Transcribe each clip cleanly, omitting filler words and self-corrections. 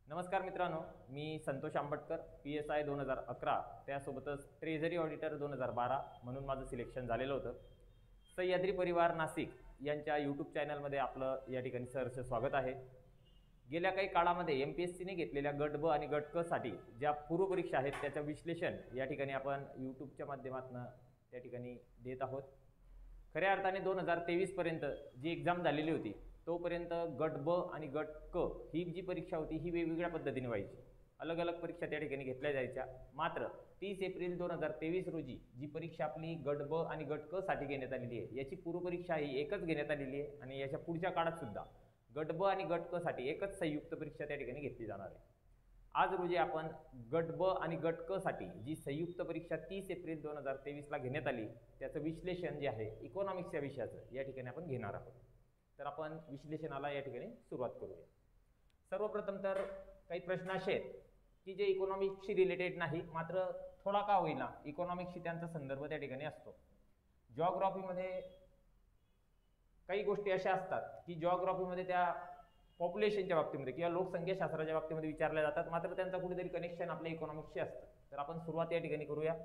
नमस्कार मित्रांनो, मी संतोष आंबटकर, PSI 2011, त्यासोबतच ट्रेझरी ऑडिटर 2012 म्हणून माझं सिलेक्शन झालेलं होतं. सह्याद्री परिवार नाशिक यांच्या यूट्यूब चॅनलमध्ये आपलं या ठिकाणी सहर्ष स्वागत आहे. गेल्या काही काळामध्ये MPSCने घेतलेल्या गट ब आणि गट क साठी ज्या पूर्वपरीक्षा आहेत त्याचं विश्लेषण या ठिकाणी आपण यूट्यूबच्या माध्यमातून त्या ठिकाणी देत आहोत. खऱ्या अर्थाने 2023 पर्यंत जी एक्झाम झालेली होती तोपर्यंत गट ब आणि गट क ही जी परीक्षा होती ही वेगवेगळ्या पद्धतीने व्हायची. अलग अलग परीक्षा त्या ठिकाणी घेतल्या जायच्या. मात्र 30 एप्रिल 2023 रोजी जी परीक्षा आपली गट ब आणि गट क साठी घेण्यात आलेली आहे याची पूर्वपरीक्षा ही एकच घेण्यात आलेली आहे आणि याच्या पुढच्या काळात सुद्धा गट ब आणि गट क साठी एकच संयुक्त परीक्षा त्या ठिकाणी घेतली जाणार आहे. आज रोजी आपण गट ब आणि गट क साठी जी संयुक्त परीक्षा 30 एप्रिल 2023 ला घेण्यात आली त्याचं विश्लेषण जे आहे इकॉनॉमिक्स या विषयाचं या ठिकाणी आपण घेणार आहोत. तर आपण विश्लेषणाला या ठिकाणी सुरुवात करूया. सर्वप्रथम तर काही प्रश्न असे आहेत की जे इकॉनॉमिक्सशी रिलेटेड नाही, मात्र थोडा का होईना इकॉनॉमिक्सशी त्यांचा संदर्भ त्या ठिकाणी असतो. जिओग्राफीमध्ये काही गोष्टी अशा असतात की जिओग्राफीमध्ये त्या पॉप्युलेशनच्या बाबतीमध्ये किंवा लोकसंख्याशास्त्राच्या बाबतीमध्ये विचारल्या जातात, मात्र त्यांचा कुठेतरी कनेक्शन आपल्या इकॉनॉमिक्सशी असतं. तर आपण सुरुवात या ठिकाणी करूया.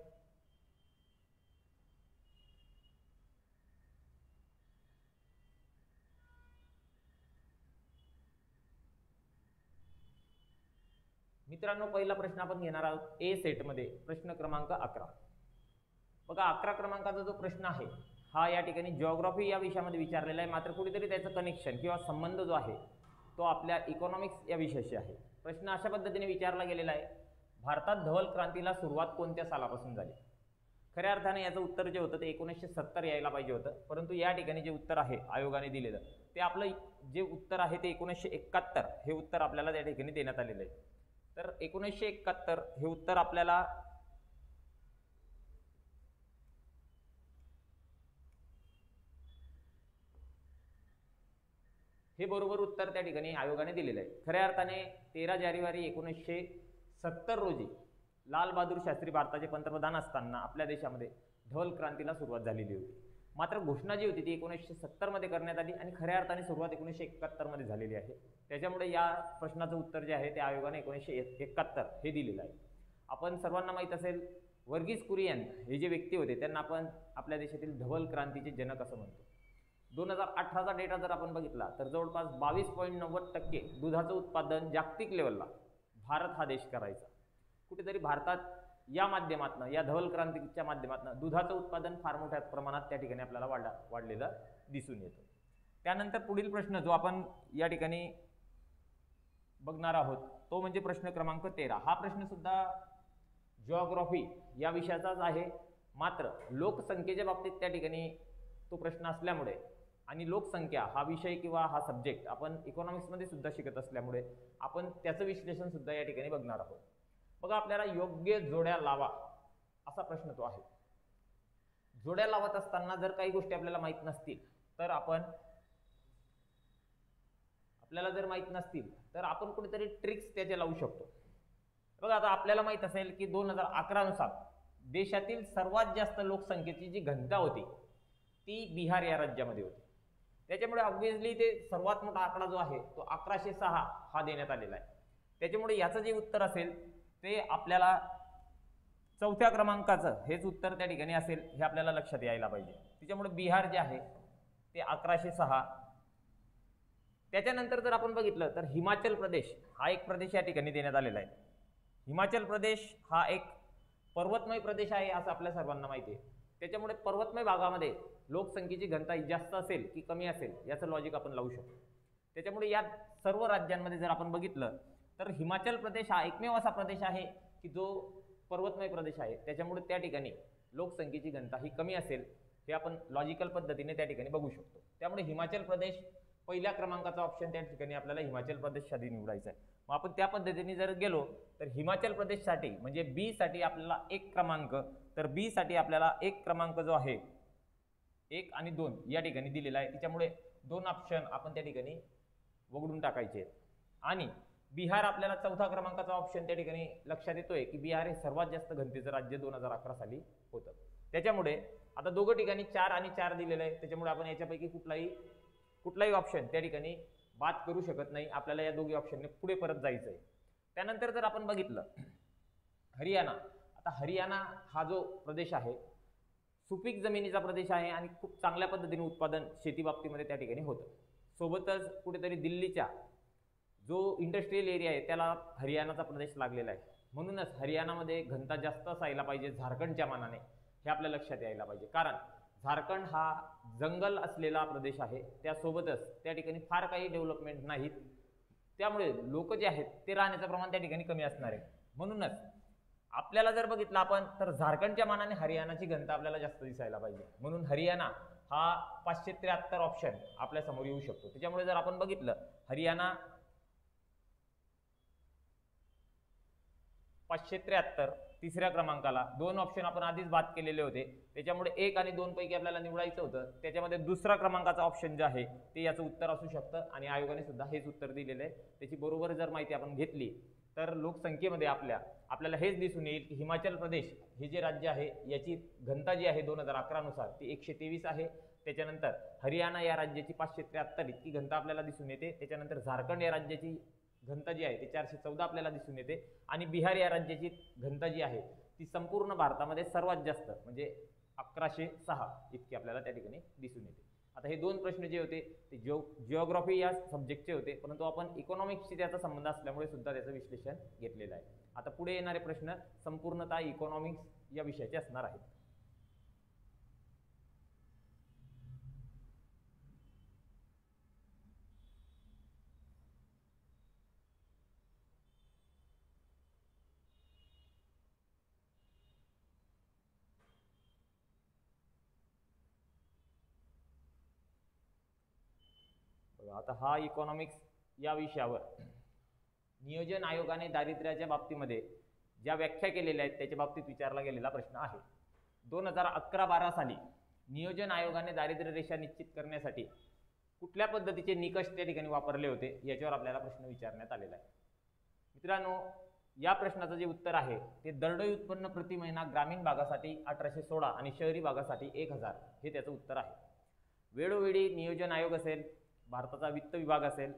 मित्रांनो, पहिला प्रश्न आपण घेणार आहोत ए सेटमध्ये, प्रश्न क्रमांक 11. बघा, 11 क्रमांकाचा जो प्रश्न आहे हा या ठिकाणी जिओग्राफी या विषयामध्ये विचारलेला आहे, मात्र कुठेतरी त्याचं कनेक्शन किंवा संबंध जो आहे तो आपल्या इकॉनॉमिक्स या विषयाशी आहे. प्रश्न अशा पद्धतीने विचारला गेलेला आहे, भारतात धवल क्रांतीला सुरुवात कोणत्या सालापासून झाली? खऱ्या अर्थाने याचं उत्तर जे होतं ते 1970 यायला पाहिजे होतं, परंतु या ठिकाणी जे उत्तर आहे आयोगाने दिलेलं ते आपलं जे उत्तर आहे ते 1971 हे उत्तर आपल्याला त्या ठिकाणी देण्यात आलेलं आहे. तर 1971 हे उत्तर आपल्याला हे बरोबर उत्तर त्या ठिकाणी आयोगाने दिलेलं आहे. खऱ्या अर्थाने 13 जानेवारी 1970 रोजी लाल बहादूर शास्त्री भारताचे पंतप्रधान असताना आपल्या देशामध्ये धवल क्रांतीला सुरुवात झालेली होती. मात्र घोषणा जी होती ती 1970 मध्ये करण्यात आली आणि खऱ्या अर्थाने सुरुवात 1971 मध्ये झालेली आहे. त्याच्यामुळे या प्रश्नाचं उत्तर जे आहे ते आयोगाने 1971 हे दिलेलं आहे. आपण सर्वांना माहीत असेल वर्गीस कुरियन हे जे व्यक्ती होते त्यांना आपण आपल्या देशातील धवल क्रांतीचे जनक असं म्हणतो. 2018चा डेटा जर आपण बघितला तर जवळपास 22.90% दुधाचं उत्पादन जागतिक लेवलला भारत हा देश करायचा. कुठेतरी भारतात या माध्यमातून या धवल क्रांतीच्या माध्यमातून दुधाचं उत्पादन फार मोठ्या प्रमाणात त्या ठिकाणी आपल्याला वाढलेलं दिसून येतं. त्यानंतर पुढील प्रश्न जो आपण या ठिकाणी बघणार आहोत तो म्हणजे प्रश्न क्रमांक 13. हा प्रश्न सुद्धा जिओग्राफी या विषयाचाच आहे, मात्र लोकसंख्येच्या बाबतीत त्या ठिकाणी तो प्रश्न असल्यामुळे आणि लोकसंख्या हा विषय किंवा हा सब्जेक्ट आपण इकॉनॉमिक्समध्ये सुद्धा शिकत असल्यामुळे आपण त्याचं विश्लेषण सुद्धा या ठिकाणी बघणार आहोत. बघा, आपल्याला योग्य जोड्या लावा असा प्रश्न तो आहे. जोड्या लावत असताना जर काही गोष्टी आपल्याला माहीत नसतील तर आपण कुठेतरी ट्रिक्स त्याचे लावू शकतो. बघा, आता आपल्याला माहित असेल की 2011 नुसार देशातील सर्वात जास्त लोकसंख्येची जी घनता होती ती बिहार या राज्यामध्ये होती. त्याच्यामुळे ऑब्व्हियसली ते सर्वात मोठा आकडा जो आहे तो 1106 हा देण्यात आलेला आहे. त्याच्यामुळे याचं जे उत्तर असेल ते आपल्याला चौथ्या क्रमांकाचं हेच उत्तर त्या ठिकाणी असेल हे आपल्याला लक्षात यायला पाहिजे. त्याच्यामुळे बिहार जे आहे ते 1106. त्याच्यानंतर जर आपण बघितलं तर हिमाचल प्रदेश हा एक प्रदेश या ठिकाणी देण्यात आलेला आहे. हिमाचल प्रदेश हा एक पर्वतमय प्रदेश आहे असं आपल्या सर्वांना माहिती आहे. त्याच्यामुळे पर्वतमय भागामध्ये लोकसंख्येची घनता जास्त असेल की कमी असेल याचं लॉजिक आपण लावू शकतो. त्याच्यामुळे या सर्व राज्यांमध्ये जर आपण बघितलं तर हिमाचल प्रदेश हा एकमेव असा प्रदेश आहे की जो पर्वतमय प्रदेश आहे, त्याच्यामुळे त्या ठिकाणी लोकसंख्येची घनता ही कमी असेल हे आपण लॉजिकल पद्धतीने त्या ठिकाणी बघू शकतो. त्यामुळे हिमाचल प्रदेश पहिल्या क्रमांकाचा ऑप्शन त्या ठिकाणी आपल्याला हिमाचल प्रदेशसाठी निवडायचा आहे. मग आपण त्या पद्धतीने जर गेलो तर हिमाचल प्रदेशसाठी म्हणजे बी साठी आपल्याला 1 क्रमांक, तर बी साठी आपल्याला 1 क्रमांक जो आहे 1 आणि 2 या ठिकाणी दिलेला आहे. त्याच्यामुळे 2 ऑप्शन आपण त्या ठिकाणी वगळून टाकायचे. आणि बिहार आपल्याला चौथा क्रमांकाचा ऑप्शन त्या ठिकाणी लक्षात येतोय की बिहार हे सर्वात जास्त घनतेचं राज्य 2011 साली होतं. त्याच्यामुळे आता दोघं ठिकाणी 4 आणि 4 दिलेलं आहे. त्याच्यामुळे आपण याच्यापैकी कुठलाही ऑप्शन त्या ठिकाणी बात करू शकत नाही. आपल्याला या दोघी ऑप्शनने पुढे परत जायचं आहे. त्यानंतर जर आपण बघितलं हरियाणा, आता हरियाणा हा जो प्रदेश आहे सुपीक जमिनीचा प्रदेश आहे आणि खूप चांगल्या पद्धतीने उत्पादन शेती बाबतीमध्ये त्या ठिकाणी होतं. सोबतच कुठेतरी दिल्लीच्या जो इंडस्ट्रियल एरिया आहे त्याला हरियाणाचा प्रदेश लागलेला आहे. म्हणूनच हरियाणामध्ये घनता जास्त असायला पाहिजे झारखंडच्या मानाने, हे आपल्या लक्षात यायला पाहिजे. कारण झारखंड हा जंगल असलेला प्रदेश आहे, त्यासोबतच त्या ठिकाणी फार काही डेव्हलपमेंट नाहीत, त्यामुळे लोक जे आहेत ते राहण्याचं प्रमाण त्या ठिकाणी कमी असणार आहे. म्हणूनच आपल्याला जर बघितलं आपण तर झारखंडच्या मानाने हरियाणाची घनता आपल्याला जास्त दिसायला पाहिजे. म्हणून हरियाणा हा 573 ऑप्शन आपल्या समोर येऊ शकतो. त्याच्यामुळे जर आपण बघितलं हरियाणा 573 तिसऱ्या क्रमांकाला, 2 ऑप्शन आपण आधीच बाद केलेले होते, त्याच्यामुळे 1 आणि 2 पैकी आपल्याला निवडायचं होतं. त्याच्यामध्ये दुसरा क्रमांकाचा ऑप्शन जे आहे ते याचं उत्तर असू शकतं आणि आयोगाने सुद्धा हेच उत्तर दिलेलं आहे. त्याची बरोबर जर माहिती आपण घेतली तर लोकसंख्येमध्ये आपल्याला हेच दिसून येईल की हिमाचल प्रदेश हे जे राज्य आहे याची घनता जी आहे 2011 नुसार ती 123 आहे. त्याच्यानंतर हरियाणा या राज्याची 573 इतकी घनता आपल्याला दिसून येते. त्याच्यानंतर झारखंड या राज्याची घनता जी आहे ती 414 आपल्याला दिसून येते आणि बिहार या राज्याची घनता जी आहे ती संपूर्ण भारतामध्ये सर्वात जास्त म्हणजे 1106 इतकी आपल्याला त्या ठिकाणी दिसून येते. आता हे 2 प्रश्न जे होते ते जिओग्राफी या सब्जेक्टचे होते, परंतु आपण इकॉनॉमिक्सशी त्याचा संबंध असल्यामुळे सुद्धा त्याचं विश्लेषण घेतलेलं आहे. आता पुढे येणारे प्रश्न संपूर्णतः इकॉनॉमिक्स या विषयाचे असणार आहेत. आता हा इकॉनॉमिक्स या विषयावर नियोजन आयोगाने दारिद्र्याच्या बाबतीमध्ये ज्या व्याख्या केलेल्या आहेत त्याच्या बाबतीत विचारला गेलेला प्रश्न आहे. 2011-12 साली नियोजन आयोगाने दारिद्र्य रेषा निश्चित करण्यासाठी कुठल्या पद्धतीचे निकष त्या ठिकाणी वापरले होते याच्यावर आपल्याला प्रश्न विचारण्यात आलेला आहे. मित्रांनो, या प्रश्नाचं जे उत्तर आहे ते दरडोई उत्पन्न प्रति महिना ग्रामीण भागासाठी 1816 आणि शहरी भागासाठी 1000 हे त्याचं उत्तर आहे. वेळोवेळी नियोजन आयोग असेल, भारताचा वित्त विभाग असेल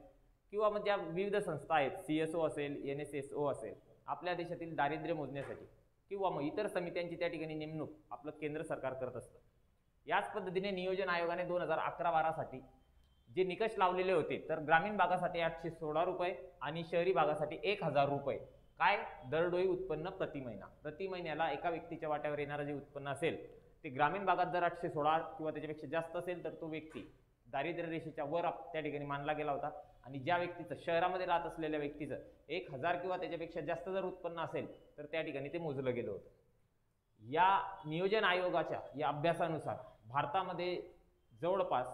किंवा मग ज्या विविध संस्था आहेत CSO असेल, NSSO असेल, आपल्या देशातील दारिद्र्य मोजण्यासाठी किंवा मग इतर समित्यांची त्या ठिकाणी नेमणूक आपलं केंद्र सरकार करत असतं. याच पद्धतीने नियोजन आयोगाने 2011-12 साठी जे निकष लावलेले होते तर ग्रामीण भागासाठी 816 रुपये आणि शहरी भागासाठी 1000 रुपये काय दरडोई उत्पन्न प्रति महिना. प्रति महिन्याला एका व्यक्तीच्या वाट्यावर येणारं जे उत्पन्न असेल ते ग्रामीण भागात जर 816 किंवा त्याच्यापेक्षा जास्त असेल तर तो व्यक्ती दारिद्र्य रेषेच्या वर त्या ठिकाणी मानला गेला होता आणि ज्या व्यक्तीचं शहरामध्ये राहत असलेल्या व्यक्तीचं 1000 किंवा त्याच्यापेक्षा जास्त जर उत्पन्न असेल तर त्या ठिकाणी ते मोजलं गेलं होतं. या नियोजन आयोगाच्या या अभ्यासानुसार भारतामध्ये जवळपास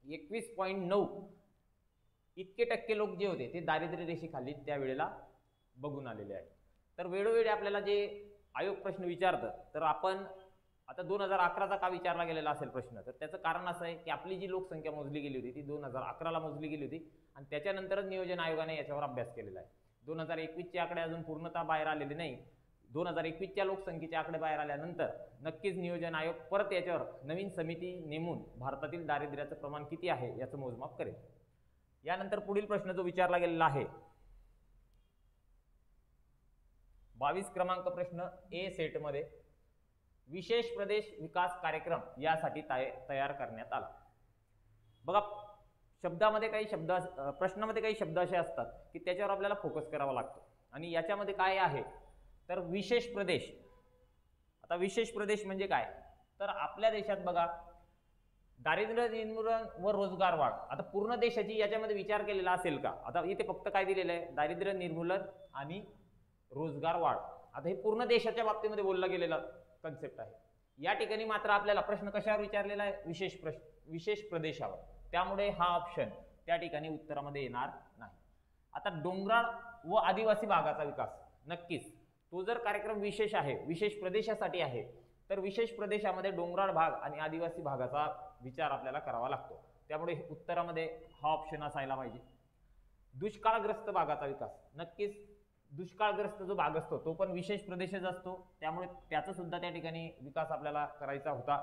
21.9 इतके टक्के लोक जे होते ते दारिद्र्य रेषेखाली त्यावेळेला बघून आलेले आहेत. तर वेळोवेळी आपल्याला जे आयोग प्रश्न विचारतं तर आपण आता 2011चा का विचारला गेलेला असेल प्रश्न, तर त्याचं कारण असं आहे की आपली जी लोकसंख्या मोजली गेली होती ती 2011ला मोजली गेली होती आणि त्याच्यानंतरच नियोजन आयोगाने याच्यावर अभ्यास केलेला आहे. 2021चे आकडे अजून पूर्णतः बाहेर आलेले नाही. 2021च्या लोकसंख्येचे आकडे बाहेर आल्यानंतर नक्कीच नियोजन आयोग परत याच्यावर नवीन समिती नेमून भारतातील दारिद्र्याचं प्रमाण किती आहे याचं मोजमाप करेल. यानंतर पुढील प्रश्न जो विचारला गेलेला आहे 22 क्रमांक प्रश्न ए सेटमध्ये विशेष प्रदेश विकास कार्यक्रम यासाठी तयार करण्यात आला. बघा, शब्दामध्ये काही शब्द प्रश्नामध्ये काही शब्द असे असतात की त्याच्यावर आपल्याला फोकस करावा लागतो आणि याच्यामध्ये काय आहे तर विशेष प्रदेश. आता विशेष प्रदेश म्हणजे काय तर आपल्या देशात बघा दारिद्र्य निर्मूलन व रोजगार वाढ. आता पूर्ण देशाची याच्यामध्ये विचार केलेला असेल का? आता इथे फक्त काय दिलेलं आहे दारिद्र्य निर्मूलन आणि रोजगार वाढ. आता हे पूर्ण देशाच्या बाबतीमध्ये बोलला गेलेला कन्सेप्ट आहे. या ठिकाणी मात्र आपल्याला प्रश्न कशावर विचारलेला आहे विशेष प्रदेशावर, त्यामुळे हा ऑप्शन त्या ठिकाणी उत्तरामध्ये येणार नाही. आता डोंगराळ व आदिवासी भागाचा विकास, नक्कीच तो जर कार्यक्रम विशेष आहे विशेष प्रदेशासाठी आहे तर विशेष प्रदेशामध्ये डोंगराळ भाग आणि आदिवासी भागाचा विचार आपल्याला करावा लागतो, त्यामुळे उत्तरामध्ये हा ऑप्शन असायला पाहिजे. दुष्काळग्रस्त भागाचा विकास, नक्कीच दुष्काळग्रस्त जो भाग असतो तो पण विशेष प्रदेशच असतो, त्यामुळे त्याचा सुद्धा त्या ठिकाणी विकास आपल्याला करायचा होता.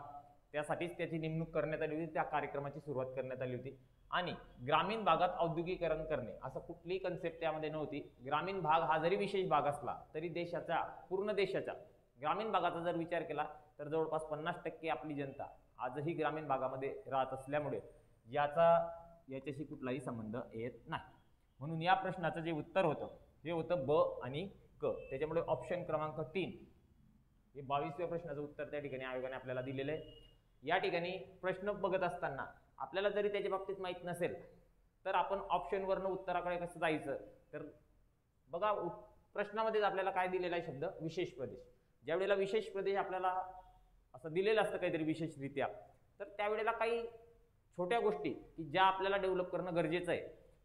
त्यासाठीच त्याची नेमणूक करण्यात आली होती, त्या कार्यक्रमाची सुरुवात करण्यात आली होती. आणि ग्रामीण भागात औद्योगिकीकरण करणे, असं कुठलीही कन्सेप्ट त्यामध्ये नव्हती. ग्रामीण भाग हा जरी विशेष भाग असला तरी देशाच्या, पूर्ण देशाच्या ग्रामीण भागाचा जर विचार केला तर जवळपास 50% आपली जनता आजही ग्रामीण भागामध्ये राहत असल्यामुळे याच्याशी कुठलाही संबंध येत नाही. म्हणून या प्रश्नाचं जे उत्तर होतं हे होतं ब आणि क. त्याच्यामुळे ऑप्शन क्रमांक 3 हे 22व्या प्रश्नाचं उत्तर त्या ठिकाणी आयोगाने आपल्याला दिलेलं आहे. या ठिकाणी प्रश्न बघत असताना आपल्याला जरी त्याच्या बाबतीत माहीत नसेल तर आपण ऑप्शनवरनं उत्तराकडे कसं जायचं, तर बघा प्रश्नामध्येच आपल्याला काय दिलेला आहे शब्द, विशेष प्रदेश. ज्यावेळेला विशेष प्रदेश आपल्याला असं दिलेलं असतं काहीतरी विशेषरित्या, तर त्यावेळेला काही छोट्या गोष्टी की ज्या आपल्याला डेव्हलप करणं गरजेचं आहे,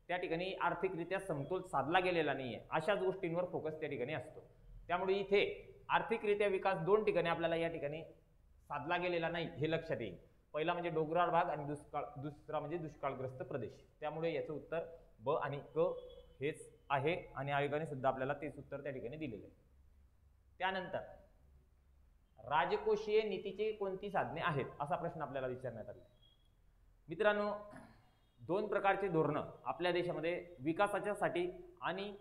त्या ठिकाणी आर्थिकरित्या समतोल साधला गेलेला नाही आहे, अशाच गोष्टींवर फोकस त्या ठिकाणी असतो. त्यामुळे इथे आर्थिकरित्या विकास 2 ठिकाणी आपल्याला या ठिकाणी साधला गेलेला नाही हे लक्षात येईल. पहिला म्हणजे डोंगराळ भाग आणि दुसरा म्हणजे दुष्काळग्रस्त प्रदेश. त्यामुळे याचं उत्तर ब आणि क हेच आहे आणि आयोगाने सुद्धा आपल्याला तेच उत्तर त्या ठिकाणी दिलेलं आहे. त्यानंतर राजकोषीय नीतीची कोणती साधने आहेत असा प्रश्न आपल्याला विचारण्यात आला. मित्रांनो, 2 प्रकारचे धोरणं आपल्या देशामध्ये विकासाच्यासाठी आणि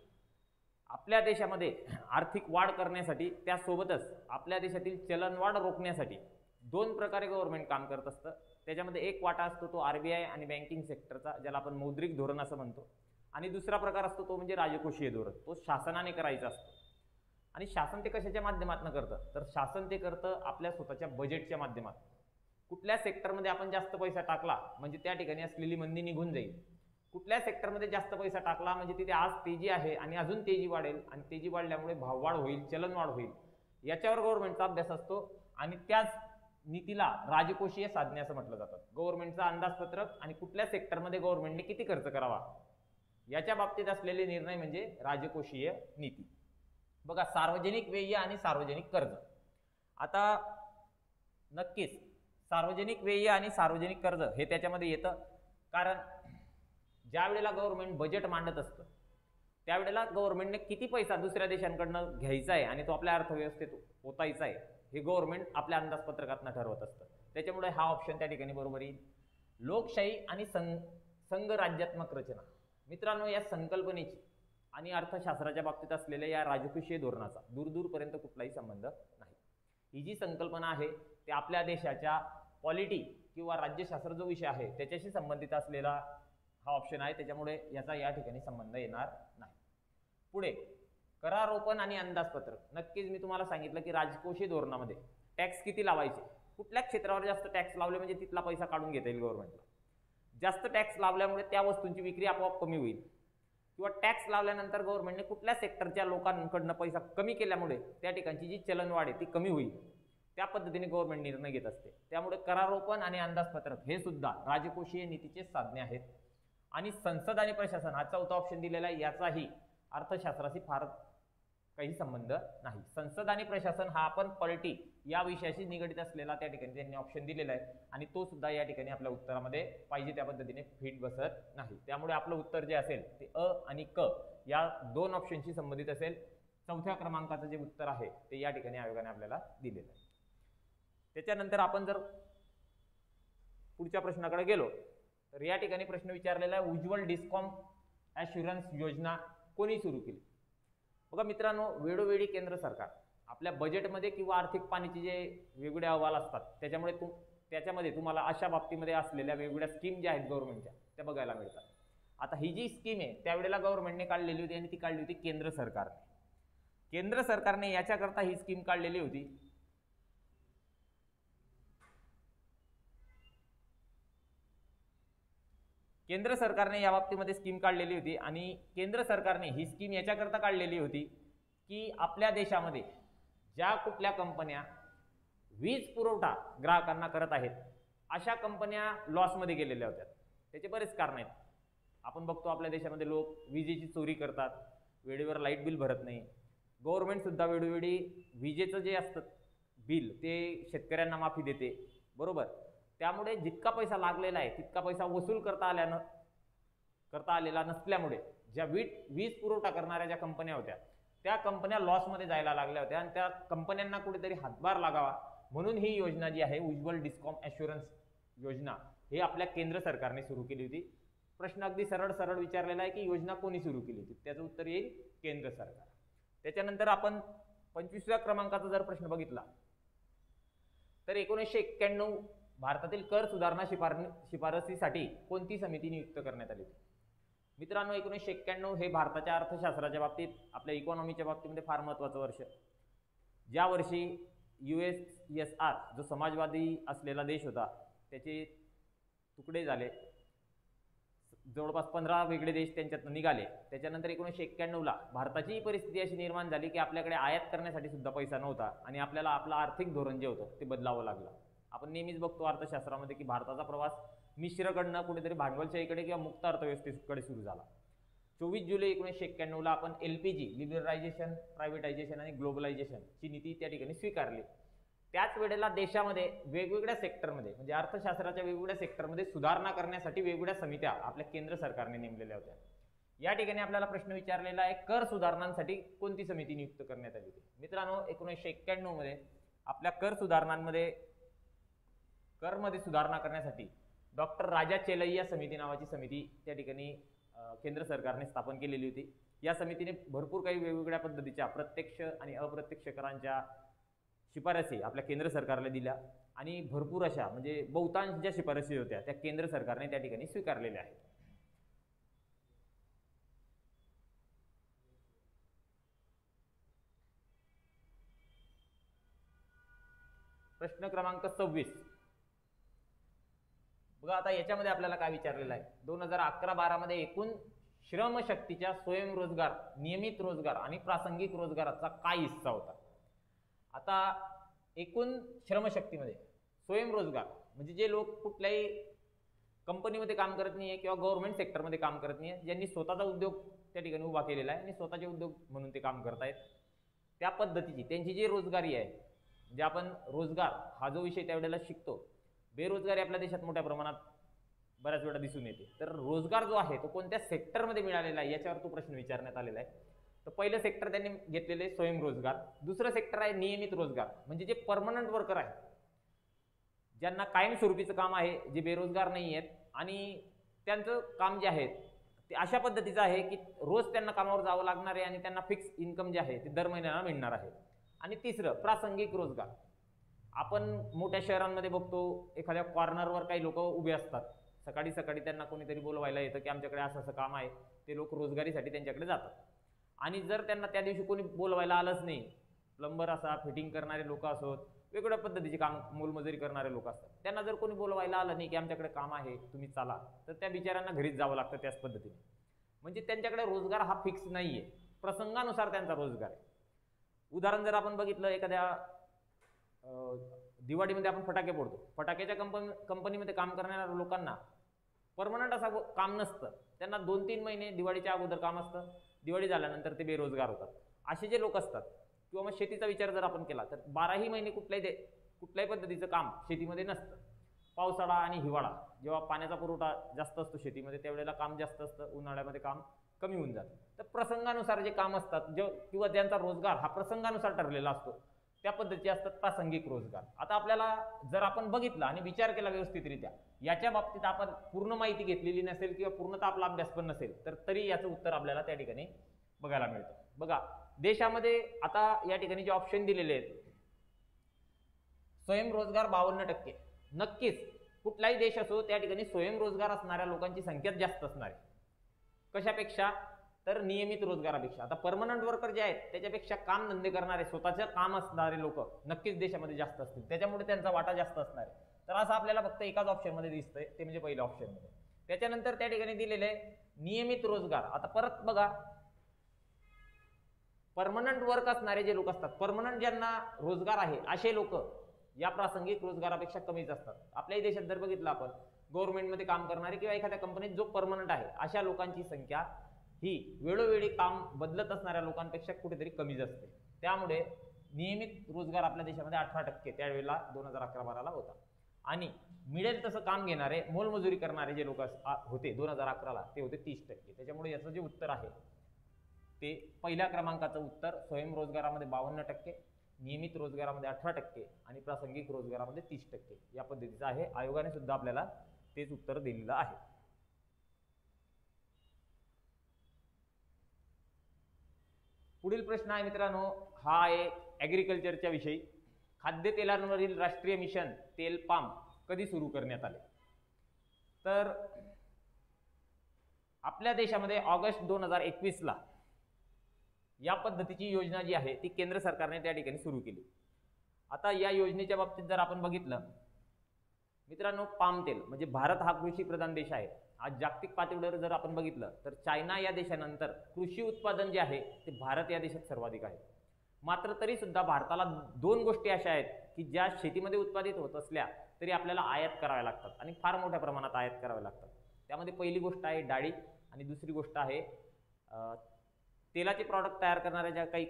आपल्या देशामध्ये आर्थिक वाढ करण्यासाठी, त्यासोबतच आपल्या देशातील चलनवाढ रोखण्यासाठी 2 प्रकारे गव्हर्नमेंट काम करत असतं. त्याच्यामध्ये एक वाटा असतो तो RBI आणि बँकिंग सेक्टरचा, ज्याला आपण मौद्रिक धोरण असं म्हणतो, आणि दुसरा प्रकार असतो तो म्हणजे राजकोषीय धोरण. तो शासनाने करायचा असतो. आणि शासन ते कशाच्या माध्यमातून करतं, तर शासन ते करतं आपल्या स्वतःच्या बजेटच्या माध्यमातून. कुठल्या सेक्टरमध्ये आपण जास्त पैसा टाकला म्हणजे त्या ठिकाणी असलेली मंदी निघून जाईल, कुठल्या सेक्टरमध्ये जास्त पैसा टाकला म्हणजे तिथे आज तेजी आहे आणि अजून तेजी वाढेल, आणि तेजी वाढल्यामुळे भाववाढ होईल, चलनवाढ होईल, याच्यावर गव्हर्नमेंटचा अभ्यास असतो. आणि त्याच नीतीला राजकोषीय साधने असं म्हटलं जातं. गव्हर्नमेंटचा अंदाजपत्रक आणि कुठल्या सेक्टरमध्ये गव्हर्नमेंटने किती खर्च करावा याच्या बाबतीत असलेले निर्णय म्हणजे राजकोषीय नीती. बघा, सार्वजनिक व्यय आणि सार्वजनिक कर्ज. आता नक्कीच सार्वजनिक व्यय आणि सार्वजनिक कर्ज हे त्याच्यामध्ये येतं, कारण ज्या वेळेला गव्हर्नमेंट बजेट मांडत असतं त्यावेळेला गव्हर्नमेंटने किती पैसा दुसऱ्या देशांकडनं घ्यायचा आहे आणि तो आपल्या अर्थव्यवस्थेत ओतायचा आहे हे गव्हर्नमेंट आपल्या अंदाजपत्रकातनं ठरवत असतं. त्याच्यामुळे हा ऑप्शन त्या ठिकाणी बरोबर येईल. लोकशाही आणि संघराज्यात्मक रचना. मित्रांनो, या संकल्पनेची आणि अर्थशास्त्राच्या बाबतीत असलेल्या या राजकोषीय धोरणाचा दूरपर्यंत कुठलाही संबंध नाही. ही जी संकल्पना आहे ते आपल्या देशाच्या पॉलिटी किंवा राज्यशास्त्र जो विषय आहे त्याच्याशी संबंधित असलेला हा ऑप्शन आहे. त्याच्यामुळे याचा या ठिकाणी संबंध येणार नाही. पुढे करारोपण आणि अंदाजपत्रक. नक्कीच मी तुम्हाला सांगितलं की राजकोषीय धोरणामध्ये टॅक्स किती लावायचे, कुठल्या क्षेत्रावर जास्त टॅक्स लावले म्हणजे तिथला पैसा काढून घेता येईल गव्हर्नमेंटला. जास्त टॅक्स लावल्यामुळे त्या वस्तूंची विक्री आपोआप कमी होईल, किंवा टॅक्स लावल्यानंतर गव्हर्नमेंटने कुठल्या सेक्टरच्या लोकांकडनं पैसा कमी केल्यामुळे त्या ठिकाणची जी चलनवाढ आहे ती कमी होईल, त्या पद्धतीने गव्हर्नमेंट निर्णय घेत असते. त्यामुळे करारोपण आणि अंदाजपत्रक हे सुद्धा राजकोषीय नीतीचे साधने आहेत. आणि संसद आणि प्रशासन हा चौथा ऑप्शन दिलेला आहे, याचाही अर्थशास्त्राशी फार काही संबंध नाही. संसद आणि प्रशासन हा आपण पॉलिटी या विषयाशी निगडित असलेला त्या ठिकाणी त्यांनी ऑप्शन दिलेला आहे, आणि तो सुद्धा या ठिकाणी आपल्या उत्तरामध्ये पाहिजे त्या पद्धतीने फिट बसत नाही. त्यामुळे आपलं उत्तर जे असेल ते अ आणि क या 2 ऑप्शनशी संबंधित असेल. चौथ्या क्रमांकाचं जे उत्तर आहे ते या ठिकाणी आयोगाने आपल्याला दिलेलं आहे. त्याच्यानंतर आपण जर पुढच्या प्रश्नाकडे गेलो तर या ठिकाणी प्रश्न विचारलेला आहे, उज्ज्वल डिस्कॉम ॲश्युरन्स योजना कोणी सुरू केली. बघा मित्रांनो, वेळोवेळी केंद्र सरकार आपल्या बजेटमध्ये किंवा आर्थिक पाणीचे जे वेगवेगळे अहवाल असतात त्याच्यामध्ये तुम्हाला अशा बाबतीमध्ये असलेल्या वेगवेगळ्या स्कीम ज्या आहेत गव्हर्नमेंटच्या त्या बघायला मिळतात. आता ही जी स्कीम आहे त्यावेळेला गव्हर्नमेंटने काढलेली होती आणि ती काढली होती केंद्र सरकारने. केंद्र सरकारने याच्याकरता ही स्कीम काढलेली होती केंद्र सरकारने या बाबतीमध्ये स्कीम काढलेली होती. आणि केंद्र सरकारने ही स्कीम याच्याकरता काढलेली होती की आपल्या देशामध्ये ज्या कुठल्या कंपन्या वीज पुरवठा ग्राहकांना करत आहेत अशा कंपन्या लॉसमध्ये गेलेल्या होत्या. त्याचे बरेच कारण आहेत. आपण बघतो आपल्या देशामध्ये लोक विजेची चोरी करतात, वेळेवर लाईट बिल भरत नाही. गव्हर्नमेंटसुद्धा वेळोवेळी विजेचं जे असतं बिल ते शेतकऱ्यांना माफी देते, बरोबर. त्यामुळे जितका पैसा लागलेला आहे तितका पैसा वसूल करता आलेला नसल्यामुळे ज्या वीज पुरवठा करणाऱ्या ज्या कंपन्या होत्या त्या कंपन्या लॉसमध्ये जायला लागल्या होत्या, आणि त्या कंपन्यांना कुठेतरी हातभार लागावा म्हणून ही योजना जी आहे उज्ज्वल डिस्कॉम ॲश्युरन्स योजना हे आपल्या केंद्र सरकारने सुरू केली होती. प्रश्न अगदी सरळ सरळ विचारलेला आहे की योजना कोणी सुरू केली होती, त्याचं उत्तर येईल केंद्र सरकार. त्याच्यानंतर आपण 25व्या क्रमांकाचा जर प्रश्न बघितला तर 1991 भारतातील कर सुधारणा शिफारसीसाठी कोणती समिती नियुक्त करण्यात आली होती? मित्रांनो, 1991 हे भारताच्या अर्थशास्त्राच्या बाबतीत, आपल्या इकॉनॉमीच्या बाबतीमध्ये फार महत्त्वाचं वर्ष. ज्या वर्षी USSR जो समाजवादी असलेला देश होता त्याचे तुकडे झाले, जवळपास 15 वेगळे देश त्यांच्यात निघाले. त्याच्यानंतर 1991ला भारताची परिस्थिती अशी निर्माण झाली की आपल्याकडे आयात करण्यासाठी सुद्धा पैसा नव्हता आणि आपल्याला आपलं आर्थिक धोरण जे होतं ते बदलावं लागलं. आपण नेहमीच बघतो अर्थशास्त्रामध्ये की भारताचा प्रवास मिश्रकडनं कुठेतरी भांडवलशाहीकडे किंवा मुक्त अर्थव्यवस्थेकडे सुरू झाला. 24 जुलै 1991ला आपण LPG लिबरलायझेशन, प्रायव्हेटायझेशन आणि ग्लोबलायझेशन ची नीती त्या ठिकाणी स्वीकारली. त्याच वेळेला देशामध्ये वेगवेगळ्या सेक्टरमध्ये, म्हणजे अर्थशास्त्राच्या वेगवेगळ्या सेक्टरमध्ये सुधारणा करण्यासाठी वेगवेगळ्या समित्या आपल्या केंद्र सरकारने नेमलेल्या होत्या. या ठिकाणी आपल्याला प्रश्न विचारलेला आहे, कर सुधारणांसाठी कोणती समिती नियुक्त करण्यात आली होती? मित्रांनो, 1991 मध्ये आपल्या कर मध्ये सुधारणा करण्यासाठी डॉक्टर राजा चेलैया समिती नावाची समिती त्या ठिकाणी केंद्र सरकारने स्थापन केलेली होती. या समितीने भरपूर काही वेगवेगळ्या पद्धतीच्या प्रत्यक्ष आणि अप्रत्यक्ष करांच्या शिफारसी आपल्या केंद्र सरकारला दिल्या आणि भरपूर अशा, म्हणजे बहुतांश ज्या शिफारसी होत्या त्या केंद्र सरकारने त्या ठिकाणी स्वीकारलेल्या आहेत. प्रश्न क्रमांक 26 बघा. आता याच्यामध्ये आपल्याला काय विचारलेलं आहे, 2011-12 मध्ये एकूण श्रमशक्तीच्या स्वयंरोजगार, नियमित रोजगार आणि प्रासंगिक रोजगाराचा काय हिस्सा होता? आता एकूण श्रमशक्तीमध्ये स्वयंरोजगार म्हणजे जे लोक कुठल्याही कंपनीमध्ये काम करत नाही आहे किंवा गव्हर्नमेंट सेक्टरमध्ये काम करत नाही आहे, ज्यांनी स्वतःचा उद्योग त्या ठिकाणी उभा केलेला आहे आणि स्वतःचे उद्योग म्हणून ते काम करत आहेत, त्या पद्धतीची त्यांची जी रोजगारी आहे, म्हणजे आपण रोजगार हा जो विषय त्यावेळेला शिकतो, बेरोजगारी आपल्या देशात मोठ्या प्रमाणात बऱ्याच वेळा दिसून येते. तर रोजगार जो आहे तो कोणत्या सेक्टरमध्ये मिळालेला आहे याच्यावर तो प्रश्न विचारण्यात आलेला आहे. तर पहिलं सेक्टर त्यांनी घेतलेले स्वयंरोजगार, दुसरं सेक्टर आहे नियमित रोजगार, म्हणजे जे परमनंट वर्कर आहेत, ज्यांना कायमस्वरूपीचं काम आहे, जे बेरोजगार नाही आहेत आणि त्यांचं काम जे आहे ते अशा पद्धतीचं आहे की रोज त्यांना कामावर जावं लागणार आहे आणि त्यांना फिक्स इन्कम जे आहे ते दर महिन्याला मिळणार आहे. आणि तिसरं प्रासंगिक रोजगार. आपण मोठ्या शहरांमध्ये बघतो, एखाद्या कॉर्नरवर काही लोक उभे असतात, सकाळी सकाळी त्यांना कोणीतरी बोलवायला येतं की आमच्याकडे असं असं काम आहे, ते लोक रोजगारीसाठी त्यांच्याकडे जातात. आणि जर त्यांना त्या दिवशी कोणी बोलवायला आलंच नाही, प्लंबर असा, फिटिंग करणारे लोक असोत, वेगवेगळ्या पद्धतीचे काम, मोलमजुरी करणारे लोक असतात, त्यांना जर कोणी बोलवायला आलं नाही की आमच्याकडे काम आहे तुम्ही चला, तर त्या बिचाऱ्यांना घरीच जावं लागतं त्याच पद्धतीने. म्हणजे त्यांच्याकडे रोजगार हा फिक्स नाही आहे, प्रसंगानुसार त्यांचा रोजगार आहे. उदाहरण जर आपण बघितलं, एखाद्या दिवाळीमध्ये आपण फटाके फोडतो, फटाक्याच्या कंपनीमध्ये काम करणाऱ्या लोकांना परमनंट असं काम नसतं, त्यांना 2-3 महिने दिवाळीच्या अगोदर काम असतं, दिवाळी झाल्यानंतर ते बेरोजगार होतात. असे जे लोक असतात, किंवा मग शेतीचा विचार जर आपण केला तर 12ही महिने कुठल्याही पद्धतीचं काम शेतीमध्ये नसतं. पावसाळा आणि हिवाळा जेव्हा पाण्याचा पुरवठा जास्त असतो शेतीमध्ये, त्यावेळेला काम जास्त असतं, उन्हाळ्यामध्ये काम कमी होऊन जातं. तर प्रसंगानुसार जे काम असतात किंवा ज्यांचा रोजगार हा प्रसंगानुसार ठरलेला असतो, त्या पद्धतीचे असतात प्रासंगिक रोजगार. आता आपल्याला जर आपण बघितलं आणि विचार केला व्यवस्थितरित्या, याच्या बाबतीत आपण पूर्ण माहिती घेतलेली नसेल किंवा पूर्णतः आपला अभ्यास पण नसेल, तर तरी याचं उत्तर आपल्याला त्या ठिकाणी बघायला मिळतं. बघा, देशामध्ये आता या ठिकाणी जे ऑप्शन दिलेले आहेत, स्वयंरोजगार 52%. नक्कीच कुठलाही देश असो त्या ठिकाणी स्वयंरोजगार असणाऱ्या लोकांची संख्या जास्त असणार आहे. कशापेक्षा? तर नियमित रोजगारापेक्षा. आता परमनंट वर्कर जे आहेत त्याच्यापेक्षा काम धंदे करणारे, स्वतःचं काम असणारे लोक नक्कीच देशामध्ये जास्त असतील, त्याच्यामुळे त्यांचा वाटा जास्त असणार आहे. तर असं आपल्याला फक्त एकाच ऑप्शनमध्ये दिसतंय, ते म्हणजे पहिल्या ऑप्शनमध्ये. त्याच्यानंतर त्या ठिकाणी दिलेले नियमित रोजगार. आता परत बघा, परमनंट वर्क असणारे जे लोक असतात, परमनंट ज्यांना रोजगार आहे असे लोक या प्रासंगिक रोजगारापेक्षा कमीच असतात. आपल्याही देशात जर बघितलं आपण, गव्हर्नमेंटमध्ये काम करणारे किंवा एखाद्या कंपनीत जो परमनंट आहे अशा लोकांची संख्या ही वेळोवेळी काम बदलत असणाऱ्या लोकांपेक्षा कुठेतरी कमीच असते. त्यामुळे नियमित रोजगार आपल्या देशामध्ये 18% त्यावेळेला 2011-12ला होता. आणि मिळेल तसं काम घेणारे, मोलमजुरी करणारे जे लोक होते 2011ला, ते होते 30%. त्याच्यामुळे याचं जे उत्तर आहे ते पहिल्या क्रमांकाचं उत्तर स्वयंरोजगारामध्ये 52%, नियमित रोजगारामध्ये 18% आणि प्रासंगिक रोजगारामध्ये 30% या पद्धतीचं आहे. आयोगाने सुद्धा आपल्याला तेच उत्तर दिलेलं आहे. पुढील प्रश्न आहे मित्रांनो, हा आहे ॲग्रिकल्चरच्या विषयी. खाद्यतेलांवरील राष्ट्रीय मिशन तेल पाम कधी सुरू करण्यात आले? तर आपल्या देशामध्ये ऑगस्ट 2021ला या पद्धतीची योजना जी आहे ती केंद्र सरकारने त्या ठिकाणी सुरू केली. आता या योजनेच्या बाबतीत जर आपण बघितलं मित्रांनो, पाम तेल म्हणजे भारत हा कृषी प्रधान देश आहे. आज जागतिक पातळीवर जर आपण बघितलं तर चायना या देशानंतर कृषी उत्पादन जे आहे ते भारत या देशात सर्वाधिक आहे. मात्र तरी सुद्धा भारताला दोन गोष्टी अशा आहेत की ज्या शेतीमध्ये उत्पादित होत असल्या तरी आपल्याला आयात कराव्या लागतात आणि फार मोठ्या प्रमाणात आयात कराव्या लागतात. त्यामध्ये पहिली गोष्ट आहे डाळी आणि दुसरी गोष्ट आहे तेलाचे प्रॉडक्ट तयार करणाऱ्या ज्या काही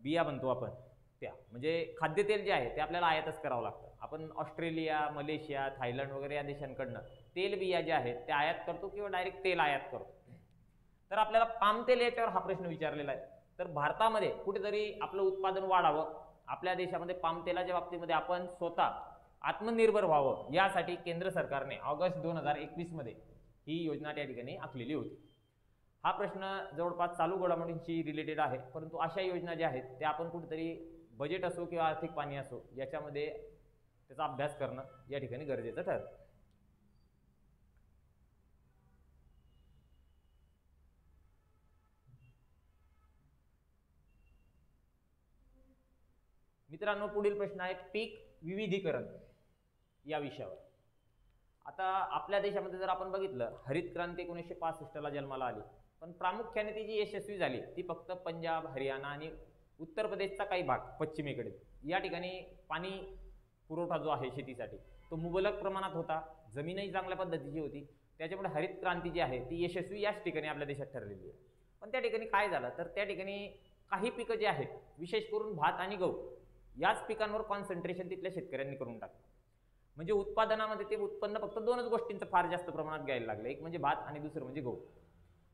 बिया म्हणतो आपण त्या, म्हणजे खाद्यतेल जे आहे ते आपल्याला आयातच करावं लागतं. आपण ऑस्ट्रेलिया, मलेशिया, थायलंड वगैरे या देशांकडनं तेल बिया ज्या आहेत त्या आयात करतो किंवा डायरेक्ट तेल आयात करतो. तर आपल्याला पाम तेल याच्यावर हा प्रश्न विचारलेला आहे. तर भारतामध्ये कुठेतरी आपलं उत्पादन वाढावं, आपल्या देशामध्ये पाम तेलाच्या बाबतीमध्ये आपण स्वतः आत्मनिर्भर व्हावं, यासाठी केंद्र सरकारने ऑगस्ट 2021 मध्ये ही योजना त्या ठिकाणी आखलेली होती. हा प्रश्न जवळपास चालू घडामोडींशी रिलेटेड आहे, परंतु अशा योजना ज्या आहेत त्या आपण कुठेतरी बजेट असो किंवा आर्थिक पाणी असो याच्यामध्ये त्याचा अभ्यास करणं या ठिकाणी गरजेचं ठरतं. मित्रांनो, पुढील प्रश्न आहे पीक विविधीकरण या विषयावर. आता आपल्या देशामध्ये जर आपण बघितलं, हरित क्रांती 1965ला जन्माला आली, पण प्रामुख्याने ती जी यशस्वी झाली ती फक्त पंजाब, हरियाणा आणि उत्तर प्रदेशचा काही भाग पश्चिमेकडे या ठिकाणी पाणी पुरवठा जो आहे शेतीसाठी तो मुबलक प्रमाणात होता, जमीनही चांगल्या पद्धतीची होती. त्याच्यामुळे हरित क्रांती जी आहे ती यशस्वी याच ठिकाणी आपल्या देशात ठरलेली आहे. पण त्या ठिकाणी काय झालं तर त्या ठिकाणी काही पिकं जी आहेत, विशेष करून भात आणि गहू याच पिकांवर कॉन्सन्ट्रेशन तिथल्या शेतकऱ्यांनी करून टाकलं. म्हणजे उत्पादनामध्ये ते उत्पन्न फक्त दोनच गोष्टींचं फार जास्त प्रमाणात घ्यायला लागलं, एक म्हणजे भात आणि दुसरं म्हणजे गहू.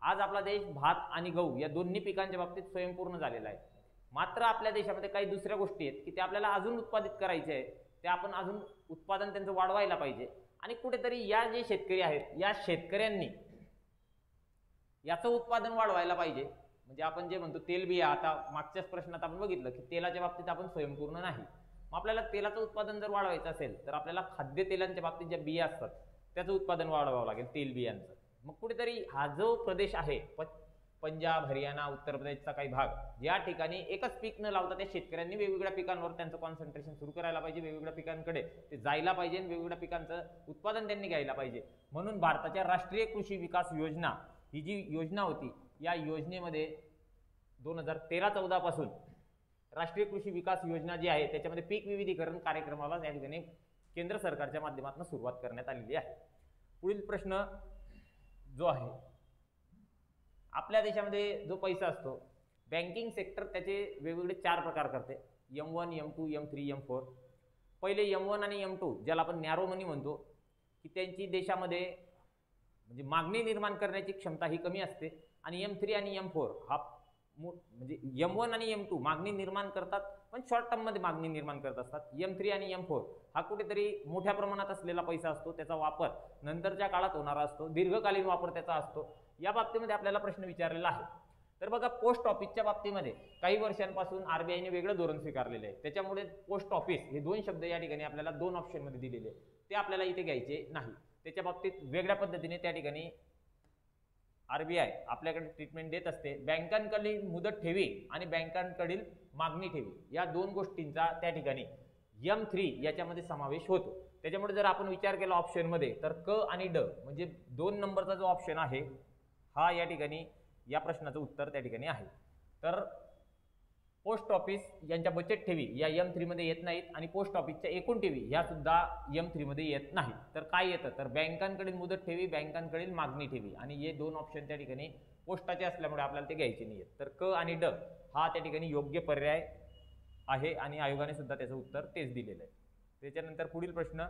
आज आपला देश भात आणि गहू या दोन्ही पिकांच्या बाबतीत स्वयंपूर्ण झालेला आहे. मात्र आपल्या देशामध्ये काही दुसऱ्या गोष्टी आहेत की त्या आपल्याला अजून उत्पादित करायचे आहे, त्या आपण अजून उत्पादन त्यांचं वाढवायला पाहिजे. आणि कुठेतरी या जे शेतकरी आहेत या शेतकऱ्यांनी याचं उत्पादन वाढवायला पाहिजे. म्हणजे आपण जे म्हणतो तेलबिया, आता मागच्याच प्रश्नात आपण बघितलं की तेलाच्या बाबतीत आपण स्वयंपूर्ण नाही. मग आपल्याला तेलाचं उत्पादन जर वाढवायचं असेल तर आपल्याला खाद्यतेलांच्या बाबतीत ज्या बिया असतात त्याचं उत्पादन वाढवावं लागेल, तेलबियांचं. मग कुठेतरी हा जो प्रदेश आहे पंजाब, हरियाणा, उत्तर प्रदेशचा काही भाग, या ठिकाणी एकच पीक न लावता त्या शेतकऱ्यांनी वेगवेगळ्या पिकांवर त्यांचं कॉन्सन्ट्रेशन सुरू करायला पाहिजे, वेगवेगळ्या पिकांकडे ते जायला पाहिजे, वेगवेगळ्या पिकांचं उत्पादन त्यांनी घ्यायला पाहिजे. म्हणून भारताच्या राष्ट्रीय कृषी विकास योजना ही जी योजना होती या योजनेमध्ये 2013-14 पासून राष्ट्रीय कृषी विकास योजना जी आहे त्याच्यामध्ये पीक विविधीकरण कार्यक्रमाला या ठिकाणी केंद्र सरकारच्या माध्यमातून सुरुवात करण्यात आलेली आहे. पुढील प्रश्न जो आहे, आपल्या देशामध्ये जो पैसा असतो बँकिंग सेक्टर त्याचे वेगवेगळे 4 प्रकार करते, M1, M2, M3, M4. पहिले M1 आणि M2 ज्याला आपण नॅरो मनी म्हणतो की त्यांची देशामध्ये म्हणजे मागणी निर्माण करण्याची क्षमता ही कमी असते, आणि M3 आणि M4 हा म्हणजे M1 आणि M2 मागणी निर्माण करतात पण शॉर्ट टर्म मध्ये मागणी निर्माण करत असतात. M3 आणि M4 हा कुठेतरी मोठ्या प्रमाणात असलेला पैसा असतो, त्याचा वापर नंतरच्या काळात होणारा असतो, दीर्घकालीन वापर त्याचा असतो. या बाबतीमध्ये आपल्याला प्रश्न विचारलेला आहे. तर बघा, पोस्ट ऑफिसच्या बाबतीमध्ये काही वर्षांपासून RBI ने वेगळं धोरण स्वीकारलेलं आहे. त्याच्यामुळे पोस्ट ऑफिस हे 2 शब्द या ठिकाणी आपल्याला 2 ऑप्शन मध्ये दिलेले आहेत, ते आपल्याला इथे घ्यायचे नाही. त्याच्या बाबतीत वेगळ्या पद्धतीने त्या ठिकाणी RBI आपल्याकडे ट्रीटमेंट देत असते. बँकांकडील मुदत ठेवी आणि बँकांकडील मागणी ठेवी या 2 गोष्टींचा त्या ठिकाणी M3 याच्यामध्ये समावेश होतो. त्याच्यामुळे जर आपण विचार केला ऑप्शन मध्ये तर क आणि ड म्हणजे 2 नंबरचा जो ऑप्शन आहे हा या ठिकाणी या प्रश्नाचं उत्तर त्या ठिकाणी आहे. तर पोस्ट ऑफिस यांच्या बचत ठेवी या M3 मध्ये येत नाहीत आणि पोस्ट ऑफिसच्या एकूण ठेवी ह्या सुद्धा M3 मध्ये येत नाही. तर काय येतं तर बँकांकडील मुदत ठेवी, बँकांकडील मागणी ठेवी, आणि हे 2 ऑप्शन त्या ठिकाणी पोस्टाचे असल्यामुळे आपल्याला ते घ्यायचे नाहीत. तर क आणि ड हा त्या ठिकाणी योग्य पर्याय आहे आणि आयोगाने सुद्धा त्याचं उत्तर तेच दिलेलं आहे. त्याच्यानंतर पुढील प्रश्न,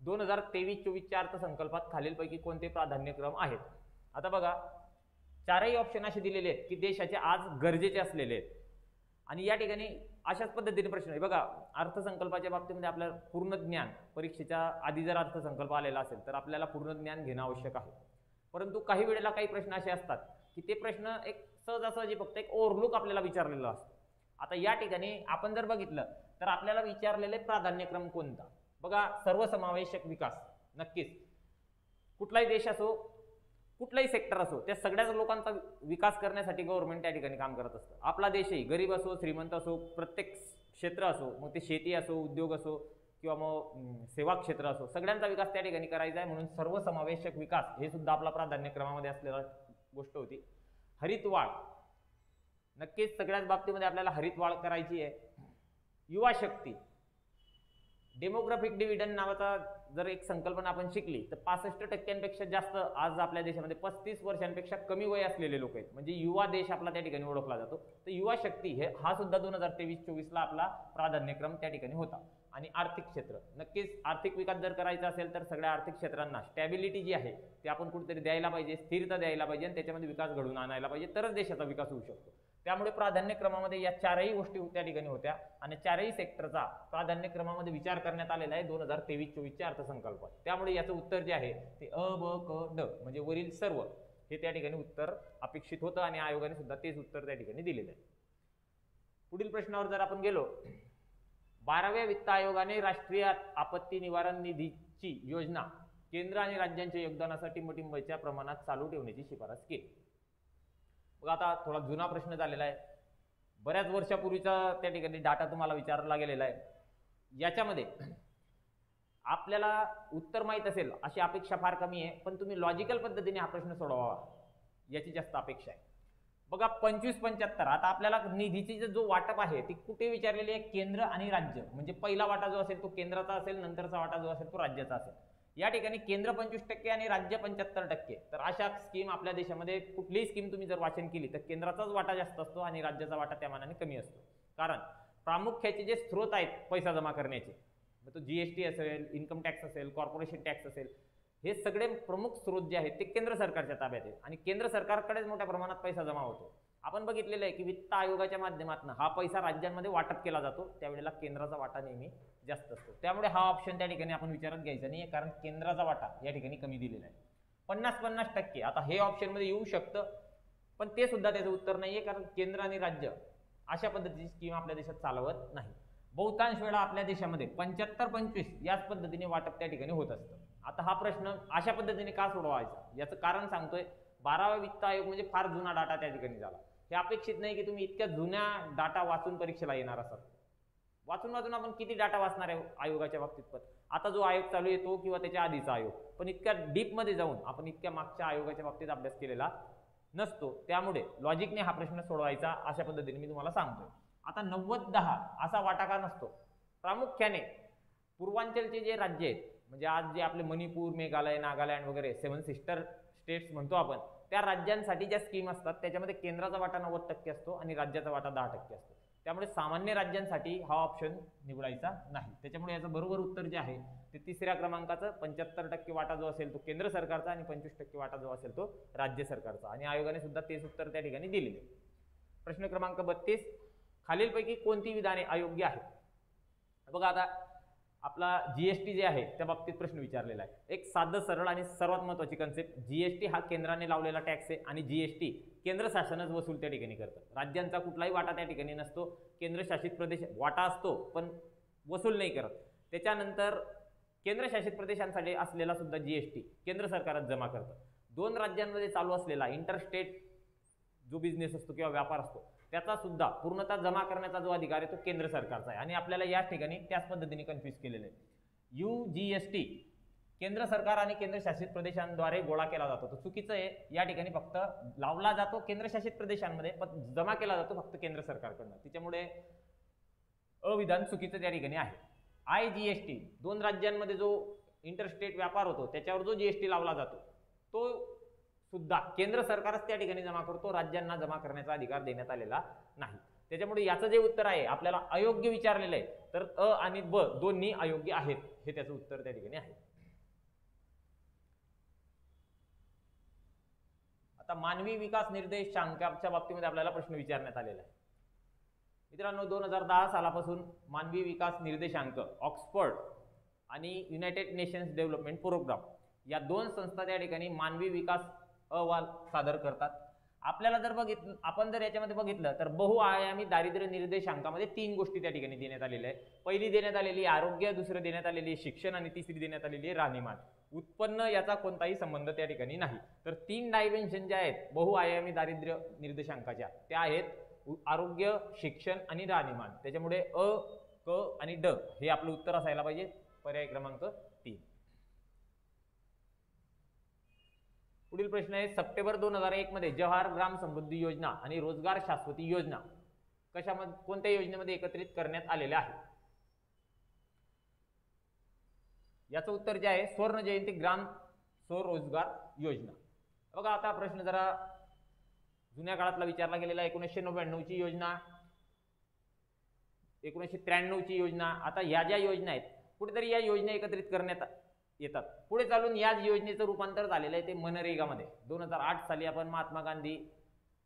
दोन 2023-24 अर्थसंकल्पात खालीलपैकी कोणते प्राधान्यक्रम आहेत? आता बघा, 4ही ऑप्शन असे दिलेले आहेत की देशाचे आज गरजेचे असलेले आहेत, आणि या ठिकाणी अशाच पद्धतीने प्रश्न आहे. बघा, अर्थसंकल्पाच्या बाबतीमध्ये आपल्याला पूर्ण ज्ञान, परीक्षेच्या आधी जर अर्थसंकल्प आलेला असेल तर आपल्याला पूर्ण ज्ञान घेणं आवश्यक आहे. परंतु काही वेळेला काही प्रश्न असे असतात की ते प्रश्न एक सहजासहजी फक्त एक ओव्हरलुक आपल्याला विचारलेला असतो. आता या ठिकाणी आपण जर बघितलं तर आपल्याला विचारलेले प्राधान्यक्रम कोणता, बघा सर्वसमावेशक विकास. नक्कीच कुठलाही देश असो, कुठलाही सेक्टर असो, त्या सगळ्याच लोकांचा विकास करण्यासाठी गव्हर्नमेंट त्या ठिकाणी काम करत असतं. आपला देशही गरीब असो, श्रीमंत असो, प्रत्येक क्षेत्र असो, मग ते शेती असो, उद्योग असो किंवा मग सेवा क्षेत्र असो, सगळ्यांचा विकास त्या ठिकाणी करायचा आहे. म्हणून सर्वसमावेशक विकास हे सुद्धा आपला प्राधान्यक्रमामध्ये असलेला गोष्ट होती. हरितवाढ, नक्कीच सगळ्याच बाबतीमध्ये आपल्याला हरितवाढ करायची आहे. युवा शक्ती, डेमोग्राफिक डिव्हिडंड नावाचा जर एक संकल्पना आपण शिकली तर 65% जास्त आज आपल्या देशामध्ये 35 वर्षांपेक्षा कमी वय असलेले लोक आहेत, म्हणजे युवा देश आपला त्या ठिकाणी ओळखला जातो. तर युवा शक्ती हा सुद्धा 2023-24 आपला प्राधान्यक्रम त्या ठिकाणी होता. आणि आर्थिक क्षेत्र, नक्कीच आर्थिक विकास जर करायचा असेल तर सगळ्या आर्थिक क्षेत्रांना स्टॅबिलिटी जी आहे ती आपण कुठेतरी द्यायला पाहिजे, स्थिरता द्यायला पाहिजे आणि त्याच्यामध्ये विकास घडवून आणायला पाहिजे, तरच देशाचा विकास होऊ शकतो. त्यामुळे प्राधान्यक्रमामध्ये या चारही गोष्टी त्या ठिकाणी होत्या आणि चारही सेक्टरचा प्राधान्यक्रमामध्ये विचार करण्यात आलेला आहे 2023-24च्या अर्थसंकल्पात. त्यामुळे याचं उत्तर जे आहे ते अ, ब, क, ड म्हणजे वरील सर्व हे त्या ठिकाणी उत्तर अपेक्षित होतं आणि आयोगाने सुद्धा तेच उत्तर त्या ठिकाणी दिलेलं आहे. पुढील प्रश्नावर जर आपण गेलो, 12व्या वित्त आयोगाने राष्ट्रीय आपत्ती निवारण निधीची योजना केंद्र आणि राज्यांच्या योगदानासाठी मटिंबच्या प्रमाणात चालू ठेवण्याची शिफारस केली. बघा आता थोडा जुना प्रश्न झालेला आहे, बऱ्याच वर्षापूर्वीचा त्या ठिकाणी डाटा तुम्हाला विचारला गेलेला आहे. याच्यामध्ये आपल्याला उत्तर माहीत असेल अशी अपेक्षा फार कमी आहे, पण तुम्ही लॉजिकल पद्धतीने हा प्रश्न सोडवावा याची जास्त अपेक्षा आहे. बघा 25-75 आता आपल्याला निधीची जो वाटप आहे ती कुठे विचारलेली आहे, केंद्र आणि राज्य. म्हणजे पहिला वाटा जो असेल तो केंद्राचा असेल, नंतरचा वाटा जो असेल तो राज्याचा असेल. या ठिकाणी केंद्र 25% आणि राज्य 75%. तर अशा स्कीम आपल्या देशामध्ये कुठलीही स्कीम तुम्ही जर वाचन केली तर केंद्राचाच वाटा जास्त असतो आणि राज्याचा वाटा त्या मानाने कमी असतो. कारण प्रामुख्याचे जे स्रोत आहेत पैसा जमा करण्याचे, तो जीएसटी असेल, इन्कम टॅक्स असेल, कॉर्पोरेशन टॅक्स असेल, हे सगळे प्रमुख स्रोत जे आहेत ते केंद्र सरकारच्या ताब्यात आहेत आणि केंद्र सरकारकडेच मोठ्या प्रमाणात पैसा जमा होतो. आपण बघितलेलं आहे की वित्त आयोगाच्या माध्यमातून हा पैसा राज्यांमध्ये वाटप केला जातो, त्यावेळेला केंद्राचा वाटा नेहमी जास्त असतो. त्यामुळे हा ऑप्शन त्या ठिकाणी आपण विचारात घ्यायचा नाही, कारण केंद्राचा वाटा या ठिकाणी कमी दिलेला आहे. 50-50% आता हे ऑप्शनमध्ये येऊ शकतं, पण ते सुद्धा त्याचं उत्तर नाहीये, कारण केंद्र आणि राज्य अशा पद्धतीची स्कीम आपल्या देशात चालवत नाही. बहुतांश वेळा आपल्या देशामध्ये 75-25 याच पद्धतीने वाटप त्या ठिकाणी होत असतं. आता हा प्रश्न अशा पद्धतीने का सोडवायचा याचं कारण सांगतोय. 12वा वित्त आयोग म्हणजे फार जुना डाटा त्या ठिकाणी झाला. हे अपेक्षित नाही की तुम्ही इतक्या जुन्या डाटा वाचून परीक्षेला येणार असाल. वाचून आपण किती डाटा वाचणार आहे आयोगाच्या बाबतीत. पण आता जो आयोग चालू आहे तो किंवा त्याच्या आधीचा आयोग, पण इतक्या डीपमध्ये जाऊन आपण इतक्या मागच्या आयोगाच्या बाबतीत अभ्यास केलेला नसतो. त्यामुळे लॉजिकने हा प्रश्न सोडवायचा अशा पद्धतीने मी तुम्हाला सांगतोय. आता 90-10 असा वाटा का नसतो? प्रामुख्याने पूर्वांचलचे जे राज्य आहेत, म्हणजे आज जे आपले मणिपूर, मेघालय, नागालँड वगैरे 7 सिस्टर स्टेट्स म्हणतो आपण, त्या राज्यांसाठी ज्या स्कीम असतात त्याच्यामध्ये केंद्राचा वाटा 90% असतो आणि राज्याचा वाटा 10% असतो. त्यामुळे सामान्य राज्यांसाठी हा ऑप्शन निवडायचा नाही. त्याच्यामुळे याचं बरोबर उत्तर जे आहे ते तिसऱ्या क्रमांकाचं 75% वाटा जो असेल तो केंद्र सरकारचा आणि 25% वाटा जो असेल तो राज्य सरकारचा, आणि आयोगाने सुद्धा तेच उत्तर त्या ठिकाणी दिलेले. प्रश्न क्रमांक 32, खालीलपैकी कोणती विधाने अयोग्य आहेत? बघा आता आपला जीएसटी जे आहे त्या बाबतीत प्रश्न विचारलेला आहे. एक साधं सरळ आणि सर्वात महत्त्वाची कन्सेप्ट, जीएसटी हा केंद्राने लावलेला टॅक्स आहे आणि जीएसटी केंद्र शासनच वसूल त्या ठिकाणी करतं. राज्यांचा कुठलाही वाटा त्या ठिकाणी नसतो. केंद्रशासित प्रदेश वाटा असतो पण वसूल नाही करत. त्याच्यानंतर केंद्रशासित प्रदेशांसाठी असलेला सुद्धा जीएसटी केंद्र सरकारच जमा करतं. 2 राज्यांमध्ये चालू असलेला इंटरस्टेट जो बिझनेस असतो किंवा व्यापार असतो त्याचा सुद्धा पूर्णतः जमा करण्याचा जो अधिकार आहे तो केंद्र सरकारचा आहे. आणि आपल्याला या ठिकाणी त्याच पद्धतीने कन्फ्यूज केलेलं आहे. यूजीएसटी केंद्र सरकार आणि केंद्रशासित प्रदेशांद्वारे गोळा केला जातो, तो चुकीचं आहे. या ठिकाणी फक्त लावला जातो केंद्रशासित प्रदेशांमध्ये, पण जमा केला जातो फक्त केंद्र सरकारकडनं. त्याच्यामुळे अविधान चुकीचं त्या ठिकाणी आहे. आयजीएसटी 2 राज्यांमध्ये जो इंटरस्टेट व्यापार होतो त्याच्यावर जो जीएसटी लावला जातो तो सुद्धा केंद्र सरकारच त्या ठिकाणी जमा करतो, राज्यांना जमा करण्याचा अधिकार देण्यात आलेला नाही. त्याच्यामुळे याचं जे उत्तर आहे आपल्याला अयोग्य विचारलेलं आहे, तर अ आणि ब दोन्ही अयोग्य आहेत, हे त्याचं उत्तर त्या ठिकाणी आहे. आता मानवी विकास निर्देशांकाच्या बाबतीमध्ये आपल्याला प्रश्न विचारण्यात आलेला आहे. मित्रांनो, 2010 सालापासून मानवी विकास निर्देशांक ऑक्सफर्ड आणि युनायटेड नेशन्स डेव्हलपमेंट प्रोग्राम या 2 संस्था त्या ठिकाणी मानवी विकास अहवाल सादर करतात. आपल्याला जर आपण जर याच्यामध्ये बघितलं तर बहुआयामी दारिद्र्य निर्देशांकामध्ये 3 गोष्टी त्या ठिकाणी देण्यात आलेल्या आहेत. पहिली देण्यात आलेली आरोग्य, दुसरं देण्यात आलेली शिक्षण आणि तिसरी देण्यात आलेली आहे राहणीमान. उत्पन्न याचा कोणताही संबंध त्या ठिकाणी नाही. तर 3 डायमेन्शन ज्या आहेत बहुआयामी दारिद्र्य निर्देशांकाच्या त्या आहेत आरोग्य, शिक्षण आणि राहणीमान. त्याच्यामुळे अ, क आणि ड हे आपलं उत्तर असायला पाहिजे, पर्याय क्रमांक 3. पुढील प्रश्न आहे, सप्टेंबर 2001 मध्ये जवाहर ग्राम समृद्धी योजना आणि रोजगार शाश्वती योजना कशामध्ये कोणत्या योजनेमध्ये एकत्रित करण्यात आलेल्या आहेत? याचं उत्तर जे आहे स्वर्ण जयंती ग्राम स्वरोजगार योजना. बघा आता प्रश्न जरा जुन्या काळातला विचारला गेलेला. 1999 ची योजना, 1993 ची योजना. आता या ज्या योजना आहेत कुठेतरी या योजना एकत्रित करण्यात येतात. पुढे चालून याच योजनेचं रूपांतर झालेलं आहे ते मनरेगामध्ये. 2008 साली आपण महात्मा गांधी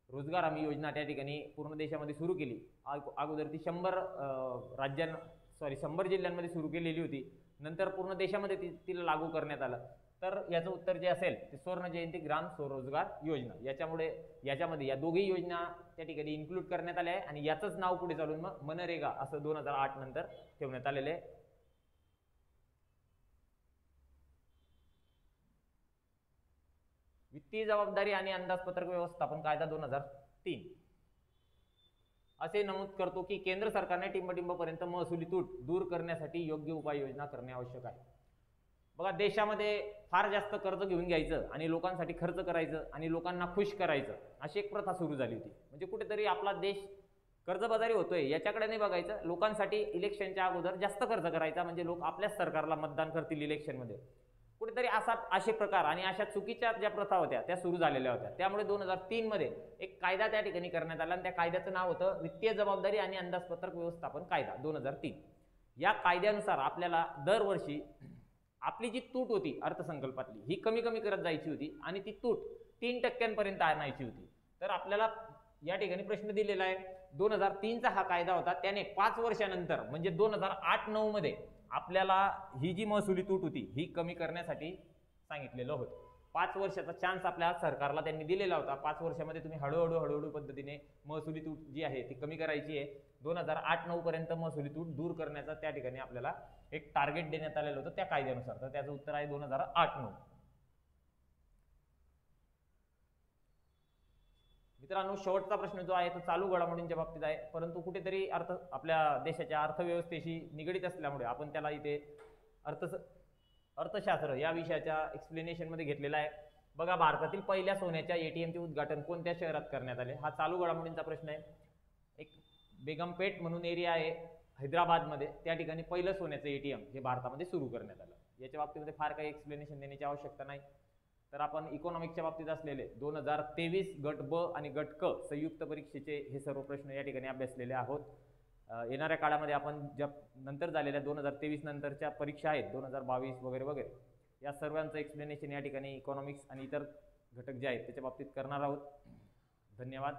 रोजगार हमी योजना त्या ठिकाणी पूर्ण देशामध्ये सुरू केली. अगोदर ती 100 जिल्ह्यांमध्ये सुरू केलेली होती. नंतर पूर्ण देशामध्ये तिला लागू करण्यात आलं. तर याचं उत्तर जे असेल ते स्वर्ण जयंती ग्राम स्वरोजगार योजना. याच्यामध्ये या दोघी योजना त्या ठिकाणी इन्क्लूड करण्यात आल्या आहे आणि याचंच नाव पुढे चालून मग मनरेगा असं 2008 नंतर ठेवण्यात आलेले आहे. वित्तीय जबाबदारी आणि अंदाजपत्रक व्यवस्थापन कायदा 2003 असे नमूद करतो की केंद्र सरकारने टिंबटिंबपर्यंत महसुली तूट दूर करण्यासाठी योग्य उपाययोजना करणे आवश्यक आहे. बघा देशामध्ये फार जास्त कर्ज घेऊन घ्यायचं आणि लोकांसाठी खर्च करायचं आणि लोकांना खुश करायचं अशी एक प्रथा सुरू झाली होती. म्हणजे कुठेतरी आपला देश कर्जबाजारी होतोय याच्याकडे नाही बघायचं, लोकांसाठी इलेक्शनच्या अगोदर जास्त खर्च करायचा म्हणजे लोक आपल्याच सरकारला मतदान करतील इलेक्शनमध्ये. कुठेतरी असे प्रकार आणि अशा चुकीच्या ज्या प्रथा होत्या त्या सुरू झालेल्या होत्या. त्यामुळे 2003 मध्ये एक कायदा त्या ठिकाणी करण्यात आला आणि त्या कायद्याचं नाव होतं वित्तीय जबाबदारी आणि अंदाजपत्रक व्यवस्थापन कायदा 2003. या कायद्यानुसार आपल्याला दरवर्षी आपली जी तूट होती अर्थसंकल्पातली ही कमी कमी करत जायची होती आणि ती तूट 3% आणायची होती. तर आपल्याला या ठिकाणी प्रश्न दिलेला आहे 2003चा हा कायदा होता. त्याने 5 वर्षानंतर म्हणजे 2008-9 मध्ये आपल्याला ही जी महसुली तूट होती ही कमी करण्यासाठी सांगितलेलं होतं. 5 वर्षाचा चान्स आपल्या सरकारला त्यांनी दिलेला होता. 5 वर्षामध्ये तुम्ही हळूहळू पद्धतीने महसुली तूट जी आहे ती कमी करायची आहे. 2008-9 पर्यंत महसुली तूट दूर करण्याचा त्या ठिकाणी आपल्याला एक टार्गेट देण्यात आलेलं होतं त्या कायद्यानुसार. तर त्याचं उत्तर आहे 2008-9. मित्रांनो शेवटचा प्रश्न जो आहे तो चालू घडामोडींच्या बाबतीत आहे, परंतु कुठेतरी आपल्या देशाच्या अर्थव्यवस्थेशी निगडीत असल्यामुळे आपण त्याला इथे अर्थशास्त्र या विषयाच्या एक्सप्लेनेशन मध्ये घेतलेला आहे. बघा भारतातील पहिल्या सोन्याच्या एटीएमचे उद्घाटन कोणत्या शहरात करण्यात आले? हा चालू घडामोडींचा प्रश्न आहे. एक बेगमपेट म्हणून एरिया आहे हैदराबादमध्ये, त्या ठिकाणी पहिलं सोन्याचं एटीएम हे भारतामध्ये सुरू करण्यात आलं. याच्या बाबतीमध्ये फार काही एक्सप्लेनेशन देण्याची आवश्यकता नाही. तर आपण इकॉनॉमिक्सच्या बाबतीत असलेले 2023 गट ब आणि गट क संयुक्त परीक्षेचे हे सर्व प्रश्न या ठिकाणी अभ्यासलेले आहोत. येणाऱ्या काळामध्ये आपण ज्या नंतर झालेल्या 2023 नंतरच्या परीक्षा आहेत 2022 वगैरे वगैरे या सर्वांचं एक्सप्लेनेशन या ठिकाणी इकॉनॉमिक्स आणि इतर घटक जे आहेत त्याच्या बाबतीत करणार आहोत. धन्यवाद.